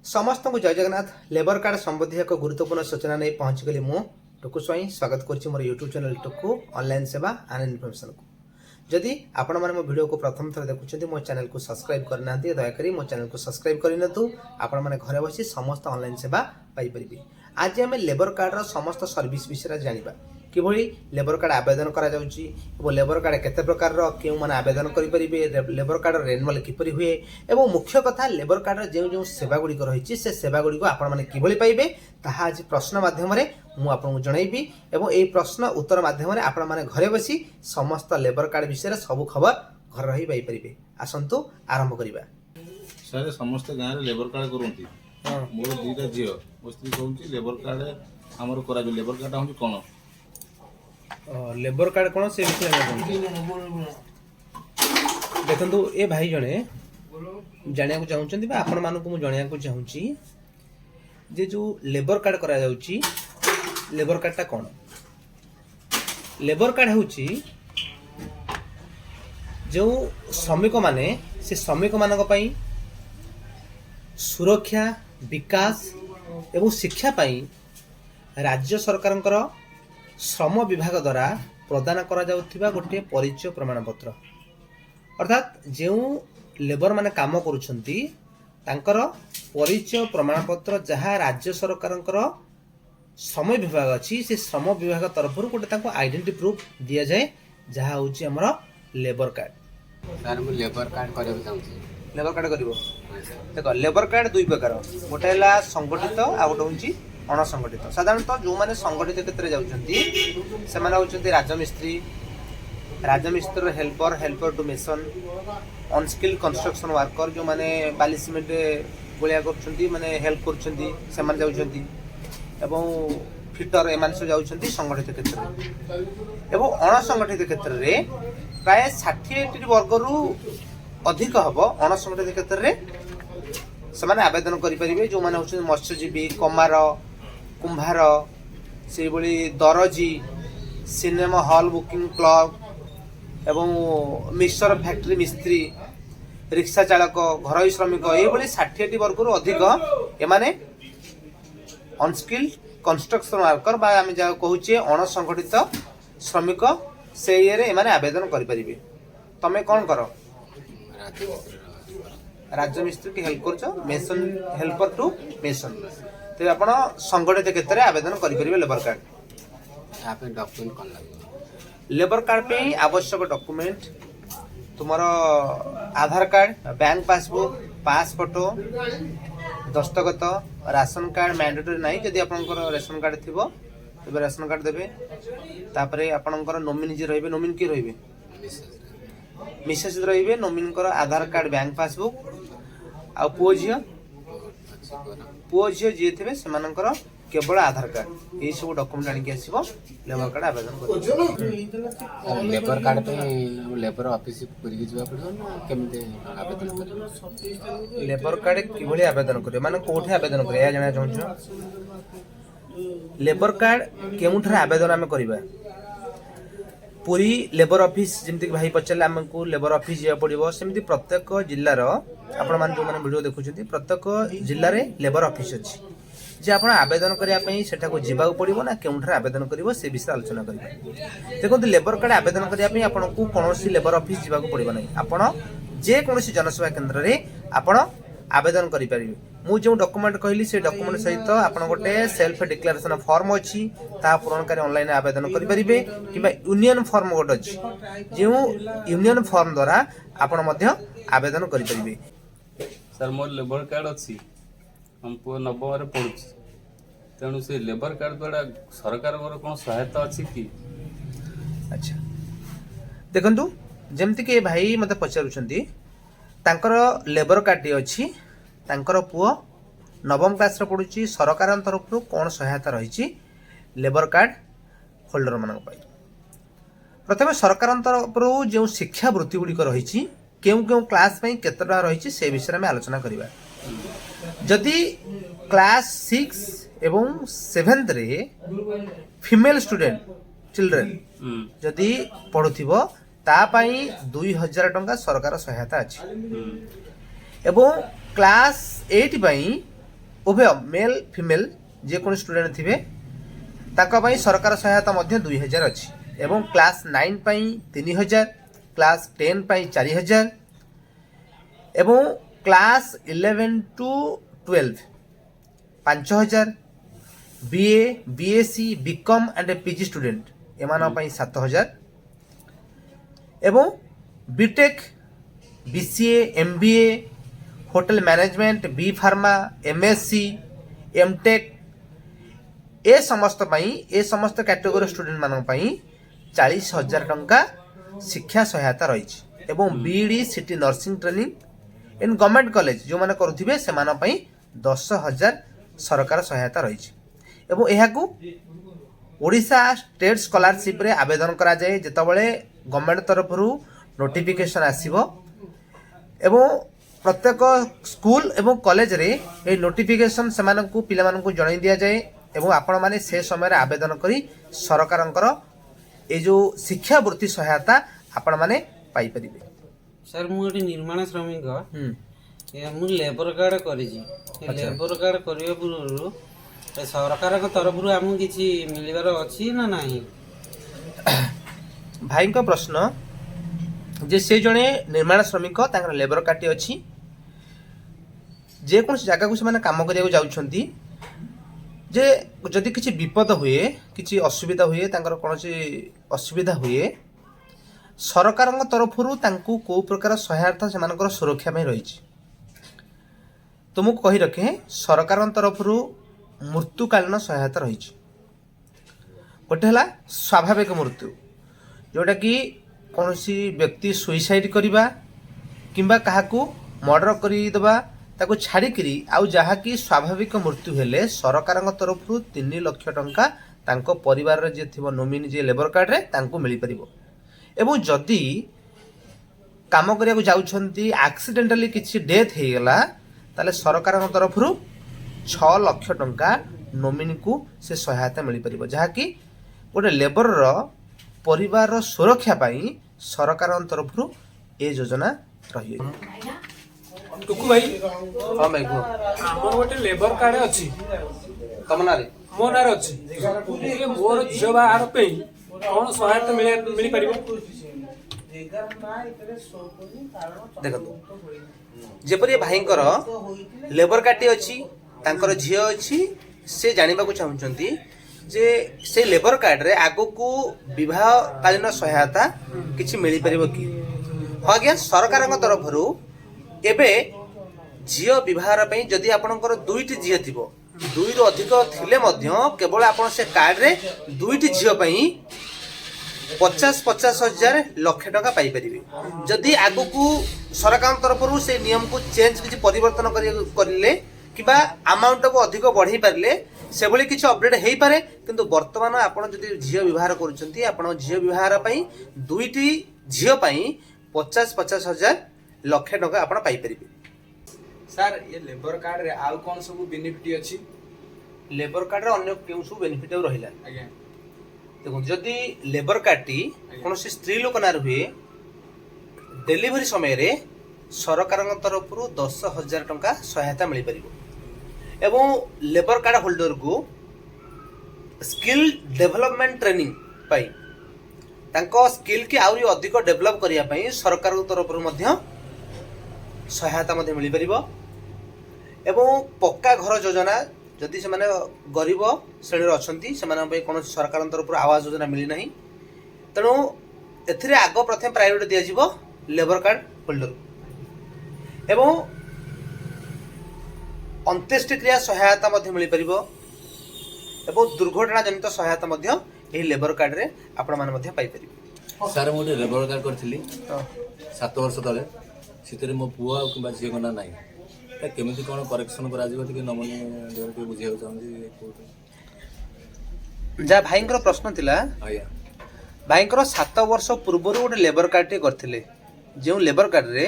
समस्त को जय जगन्नाथ। लेबर कार्ड संबंधी एक गुरुत्वपूर्ण सूचना नहीं पहुंचगली मु टुकु स्वाई स्वागत करुच्ची मोर यूट्यूब चैनल टुकु ऑनलाइन सेवा एंड इनफॉरमेशन को। जदि आपण माने मो वीडियो को प्रथम थर देखुछन्ती मो चैनल को सब्सक्राइब करना दया करी मो चैनल को सब्सक्राइब करनतु आपण माने घरे बसी समस्त ऑनलाइन सेवा पाई परिबे। आज हम लेबर कार्ड रो समस्त सर्विस विषय जानिबा किभଳି लेबर कार्ड आवेदन करा जाउची एवं लेबर कार्ड केते प्रकार रो केउ माने आवेदन करि परिबे, लेबर कार्ड रेन्युअल किपरि हुए एवं मुख्य कथा लेबर कार्ड जो जो सेवा गुडी को रहिची से सेवा गुडी को आपण माने किभଳି पाइबे ताहा आज प्रश्न माध्यम रे मु आपन जणाइबी एवं ए प्रश्न उत्तर माध्यम रे आपण माने घरे बसी समस्त लेबर कार्ड विषय रे सब खबर घर रही पाई परिबे। आसंतु आरंभ करिबा। सर समस्त गाँव रे लेबर कार्ड करती मोर दुईटा झील मो स्त्री कहूँ लेबर कार्ड आमर करा लेबर कार्ड हूँ कौन लेबर कार्ड कौन से विषय में देखु ए भाई जड़े जाना चाहते आपण मानक मुझे चाहूँगी जे जो लेबर कार्ड करा जाउची लेबर कार्डटा कौन। लेबर कार्ड होची जो श्रमिक माने से श्रमिक मानक पई सुरक्षा विकास एवं शिक्षा पाई राज्य सरकारंकर श्रम विभाग द्वारा प्रदान करा जाउथिबा गोटे परिचय प्रमाण पत्र अर्थात जो लेबर माने काम करुछंती तांकर परिचय प्रमाण पत्र जहाँ राज्य सरकारंकर श्रम विभाग अच्छी से श्रम विभाग तरफ गोटे तांको आइडेंटिटी प्रूफ दिया जाए जहाँ होची हमर लेबर कार्ड। सर मु लेबर कार्ड करबा चाहूछी। लेबर कार्ड करिवो देखो लेबर कार्ड दुई प्रकार गोटे हला संगठित आ गोटे होची अणसंगठित। साधारणतः जो माने संगठित क्षेत्र में जाउछंती से माने होचंती राजमिस्त्री helper helper to mason unskilled construction worker जो माने बाली सीमेंट गोलिया करछंती माने हेल्प करछंती से माने जाउछंती एवं फिटर एमान सब जाउछंती संगठित क्षेत्र में। एवं अणसंगठित क्षेत्र रे प्राय 60 वर्ग रु अधिक हबो अणसंगठित क्षेत्र रे से माने आवेदन करि परिबे जो माने होचंती मत्स्यजीवी कमार कुंभार से बड़ी दरजी सिनेमा हॉल बुकिंग क्लब एवं मिक्सर फैक्ट्री मिस्त्री रिक्शा चालक घर श्रमिक ये 60 वर्ग रु अधिक एमाने अनस्किल्ड कंस्ट्रक्शन वर्कर बा आम जहाँ कहूचे अणसंगठित श्रमिक से ये एमाने आवेदन करि परिबे। तमे कौन कर राज्य मिस्त्री की हेल्प कर मेसन हेल्पर टू मेसन तो आप संगठित क्षेत्र में आवेदन करेंगे लेबर कार्ड। डॉक्यूमेंट कौन लगे लेबर कार्ड पे आवश्यक डॉक्यूमेंट तुमर आधार कार्ड बैंक पासबुक पास फोटो दस्तखत राशन कार्ड मैंडेटरी नहीं जदि आपनकर रेशन कार्ड थिबो तबे रेशन कार्ड देबे। तापरे आपनकर नॉमिनी जे रहिबे नॉमिनी की रहिबे मिसेज रहिबे नॉमिनी कर आधार कार्ड बैंक पासबुक आ पुओ झील जी थे से केवल आधार कार्ड यही सब डॉक्यूमेंट आनिक आसो लेबर कार्ड आवेदन कर। लेबर कार्ड पे लेबर ऑफिस पुरी जीवा पड़ो ना केमते आवेदन कर लेबर कार्ड किभଳି आवेदन करे माने कोठे आवेदन करे या जाना चाहूँ। लेबर कार्ड केउठरे आवेदन आमे करिबा पूरी लेबर ऑफिस जमती भाई पचारे आमको लेबर ऑफिस जा पड़ो सेमती प्रत्येक जिल्लार आपण मान जो माने वीडियो देखुछथि प्रत्येक जिल्ला रे लेबर ऑफिस अछि जे आपण आवेदन करिया पई सेटा को जीवा पड़ो ना केउठरे आवेदन करिवो से विषय आलोचना करिबा। देखो लेबर कार्ड आवेदन करिया पई आपण को कोनोसी लेबर ऑफिस जीवा को पड़ो नै आपण जे कोनोसी जनसेवा केंद्र रे आपण आवेदन करि परिबे। मु जो डॉक्यूमेंट कहली से डॉक्यूमेंट सहित आपण गोटे सेल्फ डिक्लेरेशन फॉर्म अछि ता पूरण कर ऑनलाइन आवेदन करि परिबे किबा यूनियन फॉर्म गोटे अछि जो यूनियन फॉर्म द्वारा आपण मध्य आवेदन करि परिबे। सर मोर लेबर कार्ड अच्छी हम पुआ नवम रे पढ़ुछि तेणु से लेबर कार्ड द्वारा सरकार कौन सहायता अच्छी कि। अच्छा देखंतु जेमति के भाई मते पचारुछंती तांकर लेबर कार्ड टी अछि तांकर पुआ नवम क्लास रे पढुछि सरकार तरफ कौन सहायता रही लेबर कार्ड होल्डर मान प्रथम सरकार तरफ जो शिक्षा वृत्ति गुड़िक रही केउ केउ क्लास में केते टका रही से विषय में आलोचना करिबा। जदि क्लास 6 एवं 7th रे फीमेल स्टूडेंट चिल्ड्रेन जदि पढुथिबो ता पई 2000 टंका सरकार सहायता अछि एवं क्लास 8 पई उभय मेल फिमेल जेकोसी स्टूडेंट थिबे ताका पई सरकार सहायता मध्य 2000 अछि एवं क्लास 9 पई 3000 क्लास 10 पई 4000 एवं class 11 to 12 5000 BA BSc BCom and PG student एमान पई 7000 एवं BTech BCA MBA hotel management B pharma MSc MTech ए समस्त कैटेगोरी स्टूडेंट मान 40,000 टंका शिक्षा सहायता रही एवं BD city nursing training in government college जो माने करुथिबे से मान 10,000 सरकार सहायता रही एवं एहाकू ओडिशा स्टेट स्कॉलरशिप रे आवेदन करा जाए जेतबळे गवर्नमेंट तरफ नोटिफिकेशन आसीबो एवं प्रत्येक स्कूल एवं कॉलेज रे ए नोटिफिकेशन से मानकू पिला मानकू जणाई दिया जाए एवं आपण माने से समय रे आवेदन करी सरकारंकर ए जो शिक्षा वृत्ति सहायता आपण माने पाई परिबे। सर मु एटी निर्माण श्रमिक मु लेबर कार्ड करिछि लेबर कार्ड करिया पूर्व सरकार तरफ आमु किछि मिलिबार अछि ना नाही। भाई को प्रश्न जे से जने निर्माण श्रमिक तांकर लेबर कार्ड अछि जे कोन जगह को से काम करिया जाउछंती जे जदि किछि विपद हुए किछि असुविधा हुए तांकर कोनोसी असुविधा हुए सरकार तरफ तांकू को प्रकार सहायता से मानकर सुरक्षा में रही तुमको कही रखे सरकार तरफ मृत्युकालीन सहायता रही गोटे है स्वाभाविक मृत्यु जोटा कि कौन व्यक्ति सुइसाइड करवा किंबा काहाकू मर्डर करदेवा ताको छाड़िकी आउ जहाँकि स्वाभाविक मृत्यु हेले सरकार तरफ 3 लाख टंका तांको परिवार जे थिबो नोमिनी जे लेबर कार्ड रे तांको मिली परिबो एवं जदि काम करिया जाउछंती एक्सीडेंटली किछि डेथ हे गेला ताले सरकार तरफ 6 लाख टंका नोमिनी को से सहायता मिली परिबो जहाँकि गोटे लेबर रो परिवार रो सुरक्षा पाई सरकार तरफ ए योजना रही। टुकु भाई हाँ भाई को हमर गोटे लेबर कार्ड अछि तम ना रे मो नार अछि ये मोर झियो बाहर पे कोन सहायता मिली परिबो देखो जेपरि भाईंकर लेबर कार्ड अछि तांकर झियो अछि से जानिबा को चाहुचंती जे से लेबर कार्ड रे आगो को विवाह कालीन सहायता किछि मिली परिबो कि हाँ गया सरकार तरफ एबे झियो विवाहर पई जदि आपनकर 2टी झियो थिबो 2 रु अधिक थिले मध्य केवल आपन से कार्ड रे 2टी झियो पई 50 हजार लक्ष टका पाई परिबे जदि आगो को सरकार तरफ से नियम को चेंज किछि परिवर्तन करिले किबा अमाउंट को अधिक बढ़ाई पारे से भली किछि अपडेट हेई पारे किंतु वर्तमान आपण जदि झियो व्यवहार करूछंती आपण झियो व्यवहार पई 2टी झियो पई 50 हजार लक्ष टका आपण पाई परिबे। सर ये लेबर कार्ड रे आउ कोन सब बेनिफिट अछि लेबर कार्ड रे अन्य केउ सब बेनिफिट रहिला आज्ञा देखो जदि लेबर कार्ड टी कोन से स्त्री लोक नार हुए डेलीवरी समय रे सरकार तरफ 10,000 टंका सहायता मिल परिबो एवं लेबर कार्ड होल्डर को स्किल डेवलपमेंट ट्रेनिंग पाई तांको स्किल की आउरी अधिक डेवलप करिया पई सरकार तरफ मध्य सहायता मध्य मिल परिबो एवं पक्का घर योजना जदि से माने गरीब श्रेणी अछंती से माने पई कोन सरकार तरफ आवास योजना मिली नाही तेणु एथिरे आगो प्रथम प्रायोरिटी दिया जिवो लेबर कार्ड होल्डर एवं अंत्येष्टि क्रिया सहायता मध्य मिल परिबो एवं दुर्घटना जनित सहायता मध्य एही लेबर कार्ड रे आपण माने मध्य पाई परिबो। सर मोटे लेबर कार्ड करथिली 7 वर्ष तले सितरे मो पुआ किबा झियो गना नाही त केमिति कोन करेक्शन करा जिवो कि नमनी देर के बुझियो चाहंदी जा भाईंकर प्रश्न थिला आया भाईंकर 7 वर्ष पूर्व गोटे लेबर कार्ड टे करथिले जो लेबर कार्ड रे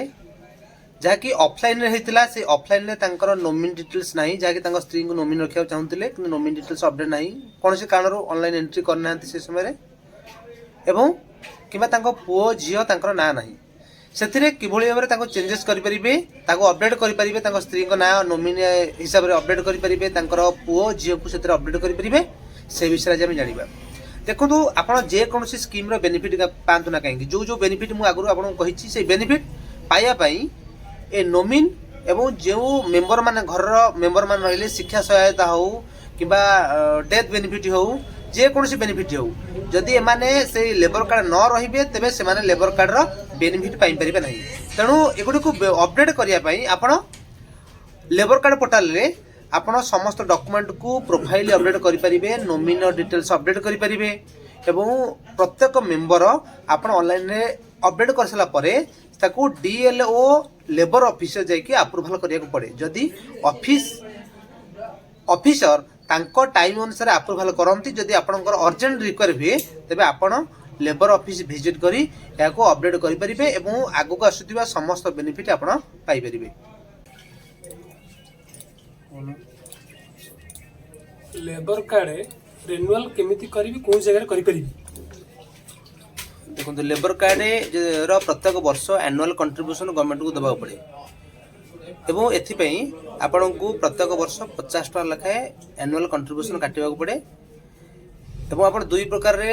जहाँकि ऑफलाइन होता से ऑफलाइन रे तांकर नॉमिनी डिटेल्स नहीं जहाँकि तांकर स्त्री को नॉमिनी रखा चाहूले कि नॉमिनी डिटेल्स अपडेट नहीं कौन से कारण ऑनलाइन एंट्री करना से समय एवं किंबा तांको पुओ झियो तांकर ना नहीं ସେଥିରେ କିଭଳି ଭାବରେ ତାଙ୍କୁ ଚେଞ୍ଜେସ୍ କରିପାରିବେ, ତାକୁ ଅପଡେଟ୍ କରିପାରିବେ, ତାଙ୍କ ସ୍ତ୍ରୀଙ୍କ ନାଁ ନୋମିନି ହିସାବରେ ଅପଡେଟ୍ କରିପାରିବେ, ତାଙ୍କର ପୁଅ ଝିଅକୁ ସେଥିରେ ଅପଡେଟ୍ କରିପାରିବେ, ସେ ବିଷୟରେ ଆଜି ଆମେ ଜାଣିବା। ଦେଖନ୍ତୁ, ଆପଣ ଯେକୌଣସି ସ୍କିମ୍ର ବେନିଫିଟ୍ ପାଆନ୍ତୁ ନା କାହିଁକି, ଯେଉଁ ବେନିଫିଟ୍ ମୁଁ ଆଗରୁ ଆପଣଙ୍କୁ କହିଛି, ସେଇ ବେନିଫିଟ୍ ପାଇବା ପାଇଁ ଏ ନୋମିନ୍ ଏବଂ ଯେଉଁ ମେମ୍ବର ମାନେ ଘରର ମେମ୍ବର ମାନେ ରହିଲେ, ଶିକ୍ଷା ସହାୟତା ହେଉ କିମ୍ବା ଡେଥ୍ ବେନିଫିଟ୍ ହେଉ, ଯେକୌଣସି ବେନିଫିଟ୍ ହେଉ, ଯଦି ଏମାନେ ସେଇ ଲେବର କାର୍ଡ ନ ରହିବେ ତେବେ ସେମାନେ ଲେବର କାର୍ଡର ବେନିଫିଟ୍ ପାଇପାରିବେ ନାହିଁ। ତେଣୁ ଏଗୁଡ଼ିକୁ ଅପଡେଟ୍ କରିବା ପାଇଁ ଆପଣ ଲେବର କାର୍ଡ ପୋର୍ଟାଲରେ ଆପଣ ସମସ୍ତ ଡକୁମେଣ୍ଟକୁ ପ୍ରୋଫାଇଲ ଅପଡେଟ୍ କରିପାରିବେ, ନୋମିନ ଡିଟେଲ୍ସ ଅପଡେଟ୍ କରିପାରିବେ ଏବଂ ପ୍ରତ୍ୟେକ ମେମ୍ବର ଆପଣ ଅନଲାଇନରେ ଅପଡେଟ୍ କରିସାରିଲା ପରେ ତାକୁ DLO ଲେବର ଅଫିସରେ ଯାଇକି ଆପ୍ରୁଭାଲ କରିବାକୁ ପଡ଼େ। ଯଦି ଅଫିସର ତାଙ୍କ ଟାଇମ୍ ଅନୁସାରେ ଆପ୍ରୁଭାଲ କରନ୍ତି, ଯଦି ଆପଣଙ୍କର ଅର୍ଜେଣ୍ଟ ରିକ୍ୱାର ହୁଏ ତେବେ ଆପଣ ଲେବର ଅଫିସ ଭିଜିଟ୍ କରି ଏହାକୁ ଅପଡେଟ୍ କରିପାରିବେ ଏବଂ ଆଗକୁ ଆସୁଥିବା ସମସ୍ତ ବେନିଫିଟ୍ ଆପଣ ପାଇପାରିବେ। ଲେବର କାର୍ଡ ରିନ୍ୟୁଆଲ କେମିତି କରିବି, କୋଉ ଜାଗାରେ କରିପାରିବି? ଦେଖନ୍ତୁ, ଲେବର କାର୍ଡର ପ୍ରତ୍ୟେକ ବର୍ଷ ଆନୁଆଲ କଣ୍ଟ୍ରିବ୍ୟୁସନ୍ ଗଭର୍ଣ୍ଣମେଣ୍ଟକୁ ଦେବାକୁ ପଡ଼େ ଏବଂ ଏଥିପାଇଁ ଆପଣଙ୍କୁ ପ୍ରତ୍ୟେକ ବର୍ଷ 50 ଟଙ୍କା ଲେଖାଏଁ ଆନୁଆଲ କଣ୍ଟ୍ରିବ୍ୟୁସନ୍ କାଟିବାକୁ ପଡ଼େ ଏବଂ ଆପଣ ଦୁଇ ପ୍ରକାରରେ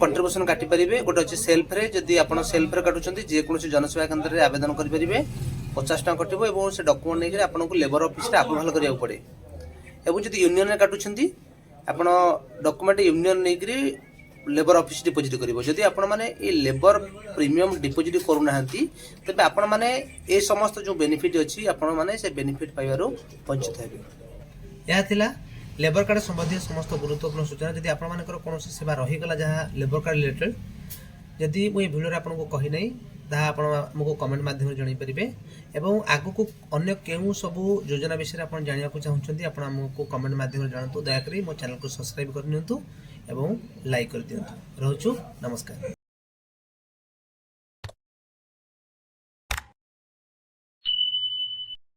କଣ୍ଟ୍ରିବ୍ୟୁସନ୍ କାଟିପାରିବେ। ଗୋଟେ ଅଛି ସେଲ୍ଫରେ, ଯଦି ଆପଣ ସେଲ୍ଫରେ କାଟୁଛନ୍ତି ଯେକୌଣସି ଜନସେବା କେନ୍ଦ୍ରରେ ଆବେଦନ କରିପାରିବେ, 50 ଟଙ୍କା କଟିବ ଏବଂ ସେ ଡକୁମେଣ୍ଟ ନେଇକି ଆପଣଙ୍କୁ ଲେବର ଅଫିସରେ ଆପ୍ରୁଭାଲ କରିବାକୁ ପଡ଼େ। ଏବଂ ଯଦି ୟୁନିୟନରେ କାଟୁଛନ୍ତି ଆପଣ ଡକୁମେଣ୍ଟ ୟୁନିୟନ ନେଇକରି ଲେବର ଅଫିସ ଡିପୋଜିଟ୍ କରିବ। ଯଦି ଆପଣମାନେ এই ଲେବର ପ୍ରିମିୟମ୍ ଡିପୋଜିଟ୍ କରୁନାହାନ୍ତି ତେବେ ଆପଣମାନେ ଏ ସମସ୍ତ ଯେଉଁ ବେନିଫିଟ୍ ଅଛି ଆପଣମାନେ ସେ ବେନିଫିଟ୍ ପାଇବାରୁ ବଞ୍ଚିତ ହେବେ। ଏହା ଥିଲା ଲେବର କାର୍ଡ ସମ୍ବନ୍ଧୀୟ ସମସ୍ତ ଗୁରୁତ୍ୱପୂର୍ଣ୍ଣ ସୂଚନା। ଯଦି ଆପଣମାନଙ୍କର କୌଣସି ସେବା ରହିଗଲା ଯାହା ଲେବର କାର୍ଡ ରିଲେଟେଡ୍, ଯଦି ମୁଁ এই ଭିଡ଼ିଓରେ ଆପଣଙ୍କୁ କହିନାହିଁ ତାହା ଆପଣ ଆମକୁ କମେଣ୍ଟ ମାଧ୍ୟମରେ ଜଣାଇପାରିବେ ଏବଂ ଆଗକୁ ଅନ୍ୟ କେଉଁ ସବୁ ଯୋଜନା ବିଷୟରେ ଆପଣ ଜାଣିବାକୁ ଚାହୁଁଛନ୍ତି ଆପଣ ଆମକୁ କମେଣ୍ଟ ମାଧ୍ୟମରେ ଜଣାନ୍ତୁ। ଦୟାକରି ମୋ ଚ୍ୟାନେଲକୁ ସବସ୍କ୍ରାଇବ୍ କରିନିଅନ୍ତୁ ଏବଂ ଲାଇକ୍ କରିଦିଅନ୍ତୁ। ରହୁଛୁ, ନମସ୍କାର।